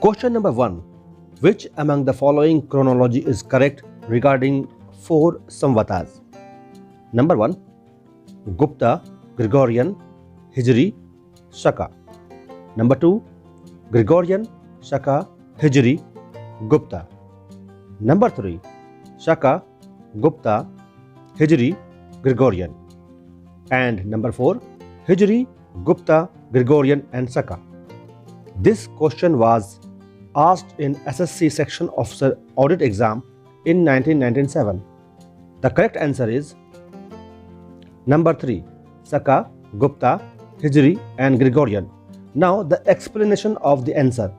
Question number 1. Which among the following chronology is correct regarding 4 Samvatas? Number 1. Gupta, Gregorian, Hijri, Shaka. Number 2. Gregorian, Shaka, Hijri, Gupta. Number 3. Shaka, Gupta, Hijri, Gregorian. And number 4. Hijri, Gupta, Gregorian and Shaka. This question was asked in SSC Section Officer Audit Exam in 1997. The correct answer is number 3. Shaka, Gupta, Hijri and Gregorian. Now the explanation of the answer.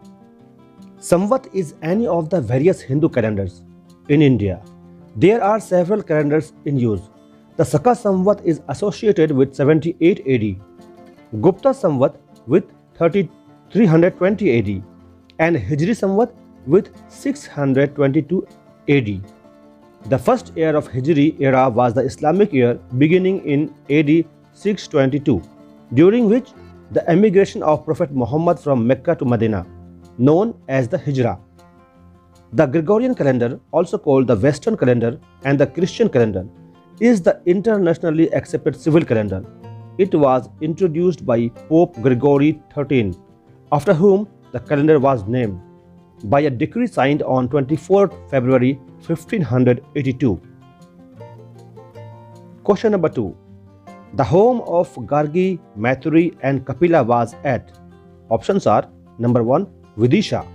Samvat is any of the various Hindu calendars in India. There are several calendars in use. The Shaka Samvat is associated with 78 AD, Gupta Samvat with 320 AD and Hijri Samvat with 622 AD. The first year of Hijri era was the Islamic year beginning in AD 622, during which the emigration of Prophet Muhammad from Mecca to Medina, known as the Hijrah. The Gregorian calendar, also called the Western calendar and the Christian calendar, is the internationally accepted civil calendar. It was introduced by Pope Gregory XIII, after whom the calendar was named, by a decree signed on 24 February 1582. Question number 2. The home of Gargi, Maithuri and Kapila was at. Options are number 1. Vidisha,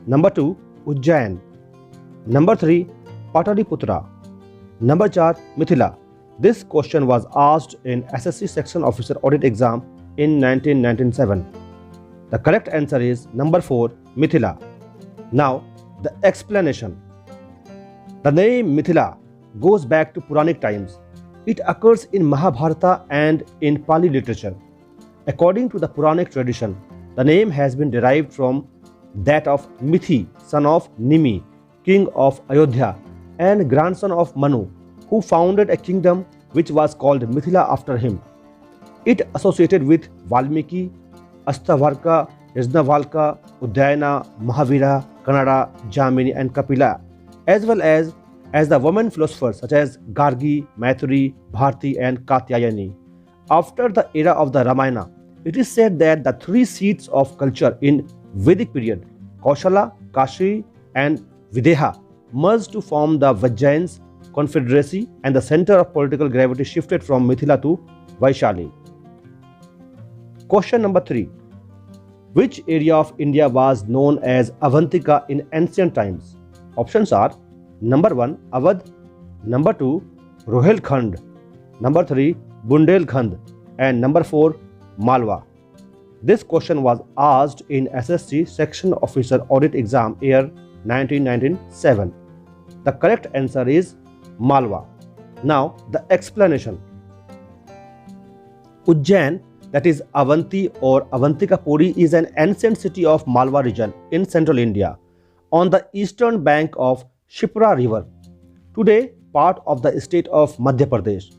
number 2. Ujjain, number 3. Pataliputra, number 4. Mithila. This question was asked in SSC Section Officer Audit Exam in 1997. The correct answer is number 4. Mithila. Now the explanation. The name Mithila goes back to Puranic times. It occurs in Mahabharata and in Pali literature. According to the Puranic tradition, the name has been derived from that of Mithi, son of Nimi, king of Ayodhya and grandson of Manu, who founded a kingdom which was called Mithila after him. It associated with Valmiki, Astavarka, Yajnavalka, Uddayana, Mahavira, Kannada, Jamini and Kapila, as well as the women philosophers such as Gargi, Maithuri, Bharti and Katyayani. After the era of the Ramayana, it is said that the 3 seats of culture in Vedic period, Kaushala, Kashi and Videha, merged to form the Vajjayans confederacy, and the center of political gravity shifted from Mithila to Vaishali. Question number 3. Which area of India was known as Avantika in ancient times? Options are number 1. Awadh, number 2. Rohilkhand, number 3. Bundelkhand and number 4. Malwa. This question was asked in SSC Section Officer Audit Exam year 1997. The correct answer is Malwa. Now the explanation. Ujjain, that is Avanti or Avantikapuri, is an ancient city of Malwa region in central India on the eastern bank of Shipra river, today part of the state of Madhya Pradesh.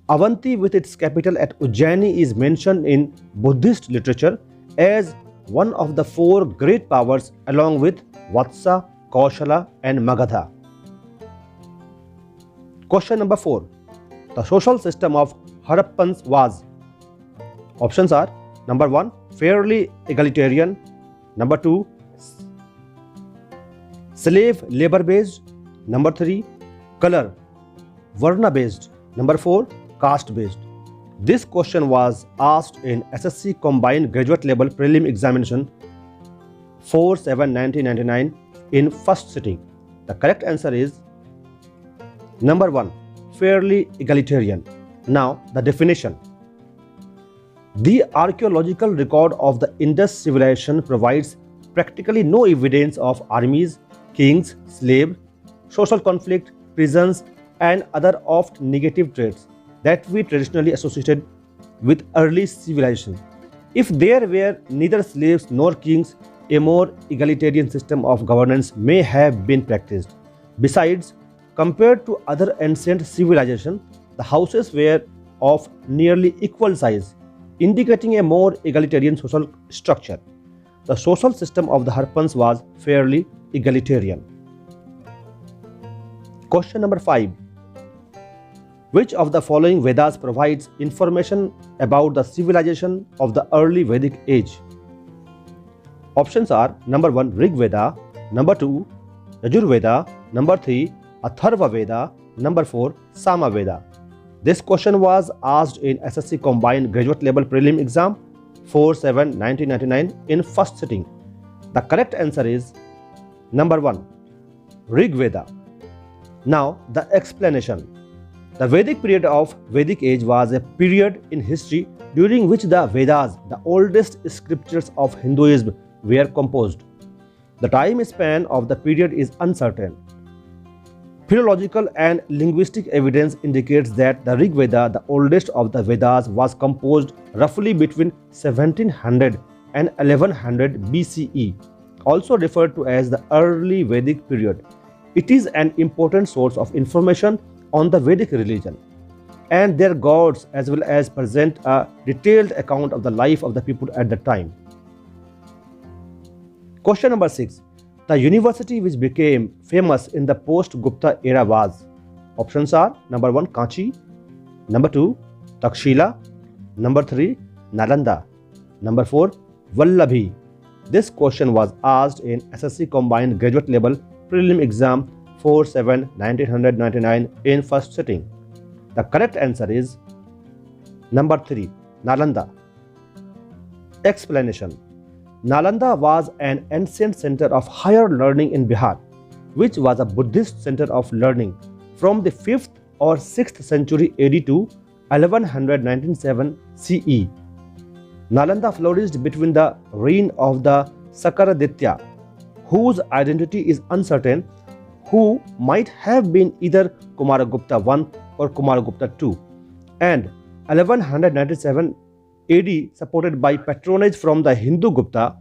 Avanti with its capital at Ujjaini is mentioned in Buddhist literature as one of the 4 great powers along with Vatsa, Kaushala and Magadha. Question number 4. The social system of Harappans was. Options are number 1. Fairly egalitarian, number 2. Slave labor based, number 3. Color Varna based, number 4. Caste based. This question was asked in SSC Combined Graduate Level Prelim Examination 4/7/1999 in first sitting. The correct answer is number 1. Fairly egalitarian. Now the definition. The archaeological record of the Indus civilization provides practically no evidence of armies, kings, slaves, social conflict, prisons and other oft negative traits that we traditionally associated with early civilization. If there were neither slaves nor kings, a more egalitarian system of governance may have been practiced. Besides, compared to other ancient civilizations, the houses were of nearly equal size, indicating a more egalitarian social structure. The social system of the Harappans was fairly egalitarian. Question number 5. Which of the following Vedas provides information about the civilization of the early Vedic age? Options are number 1 Rig Veda, number 2 Yajur Veda, number 3 Atharva Veda, number 4 Sama Veda. This question was asked in SSC Combined Graduate Level Prelim Exam 4/7/1999 in first sitting. The correct answer is number 1 Rig Veda. Now the explanation. The Vedic period of Vedic age was a period in history during which the Vedas, the oldest scriptures of Hinduism, were composed. The time span of the period is uncertain. Philological and linguistic evidence indicates that the Rig Veda, the oldest of the Vedas, was composed roughly between 1700 and 1100 BCE, also referred to as the early Vedic period. It is an important source of information on the Vedic religion and their gods, as well as present a detailed account of the life of the people at the time. Question number 6. The university which became famous in the post-Gupta era was? Options are number 1 Kanchi, number 2 Takshila, number 3 Nalanda, number 4 Vallabhi. This question was asked in SSC Combined Graduate Level Prelim Exam 4/7/1999 in first sitting. The correct answer is number 3 Nalanda. Explanation. Nalanda was an ancient center of higher learning in Bihar, which was a Buddhist center of learning from the 5th or 6th century AD to 1197 CE. Nalanda flourished between the reign of the Sakaraditya, whose identity is uncertain, who might have been either Kumaragupta I or Kumaragupta II, and 1197 AD, supported by patronage from the Hindu Gupta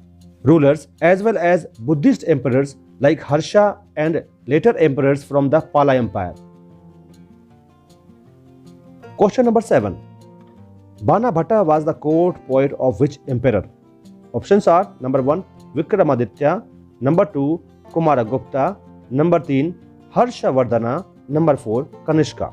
rulers as well as Buddhist emperors like Harsha and later emperors from the Pala Empire. Question number 7. Bana Bhatta was the court poet of which emperor? Options are number 1 Vikramaditya, number 2 Kumaragupta, number 3 Harshavardhana, number 4 Kanishka.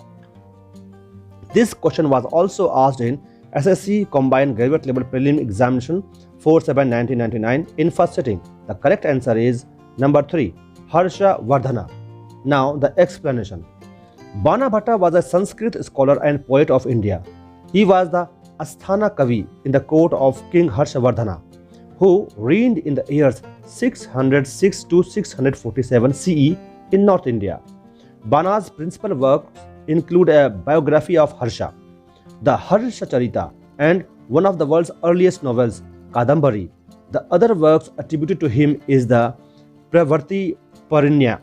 This question was also asked in SSC Combined Graduate Level Prelim Examination 4/7/1999 in first sitting. The correct answer is number 3 Harshavardhana. Now the explanation. Bana Bhatta was a Sanskrit scholar and poet of India. He was the Asthana Kavi in the court of King Harshavardhana, who reigned in the years 606 to 647 CE in North India. Bana's principal works include a biography of Harsha, the Harsha Charita, and one of the world's earliest novels, Kadambari. The other works attributed to him is the Pravarti Parinya.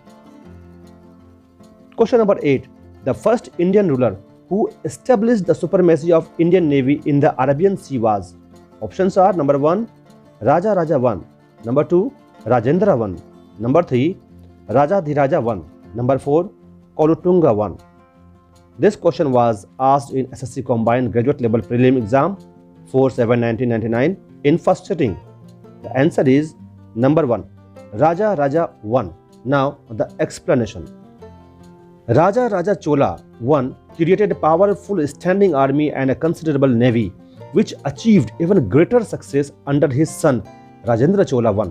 Question number 8. The first Indian ruler who established the supremacy of Indian Navy in the Arabian Sea was? Options are number 1 Raja Raja I, number 2 Rajendra I, number 3 Raja Dhiraja I, number 4 Kolutunga I. This question was asked in SSC Combined Graduate Level Prelim Exam 4/7/1999 in first sitting. The answer is number 1 Raja Raja I. Now the explanation. Raja Raja Chola I created a powerful standing army and a considerable navy, which achieved even greater success under his son Rajendra Chola I.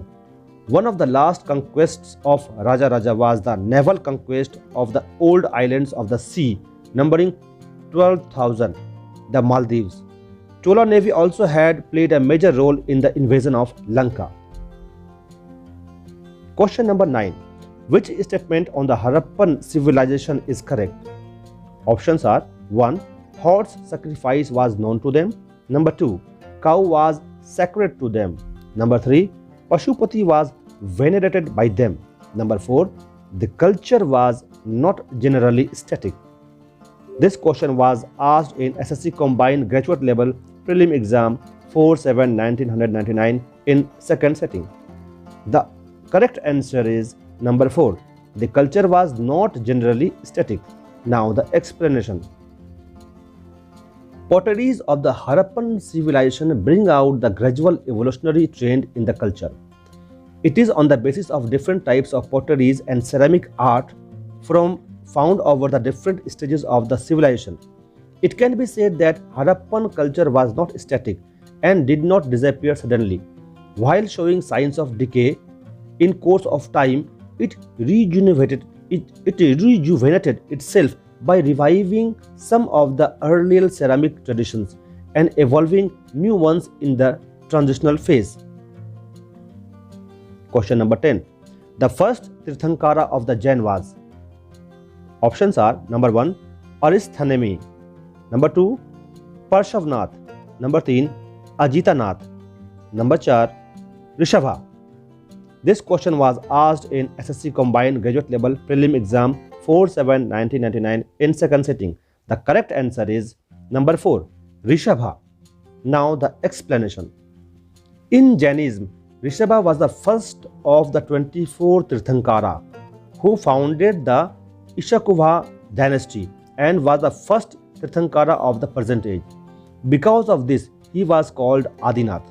One of the last conquests of Raja Raja was the naval conquest of the old islands of the sea, numbering 12,000, the Maldives. Chola Navy also had played a major role in the invasion of Lanka. Question number 9. Which statement on the Harappan civilization is correct? Options are 1. Horse sacrifice was known to them. Number 2. Cow was sacred to them. Number 3. Pashupati was venerated by them. Number 4. The culture was not generally static. This question was asked in SSC Combined Graduate Level Prelim Exam 4/7/1999 in second sitting. The correct answer is number 4. The culture was not generally static. Now the explanation. Potteries of the Harappan civilization bring out the gradual evolutionary trend in the culture. It is on the basis of different types of potteries and ceramic art found over the different stages of the civilization. It can be said that Harappan culture was not static and did not disappear suddenly. While showing signs of decay, in course of time, it rejuvenated itself by reviving some of the earlier ceramic traditions and evolving new ones in the transitional phase. Question number 10. The first Tirthankara of the Jain was. Options are number 1, Aristhanemi, number 2, Parshavnath, number 3, Ajitanath, number 4, Rishabha. This question was asked in SSC Combined Graduate Level Prelim Exam 4/7/1999 in second sitting. The correct answer is number 4, Rishabha. Now the explanation. In Jainism, Rishabha was the first of the 24 Tirthankara who founded the Ishakubha dynasty and was the first Tirthankara of the present age. Because of this, he was called Adinath.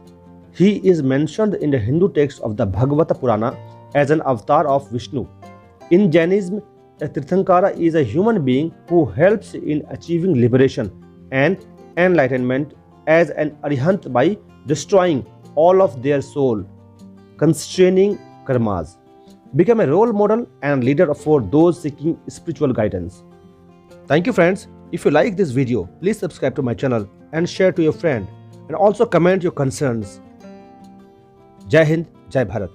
He is mentioned in the Hindu text of the Bhagavata Purana as an avatar of Vishnu. In Jainism, a Tirthankara is a human being who helps in achieving liberation and enlightenment as an arihant by destroying all of their soul constraining karmas. Become a role model and leader for those seeking spiritual guidance. Thank you friends. If you like this video, please subscribe to my channel and share to your friend, and also comment your concerns. Jai Hind, Jai Bharat.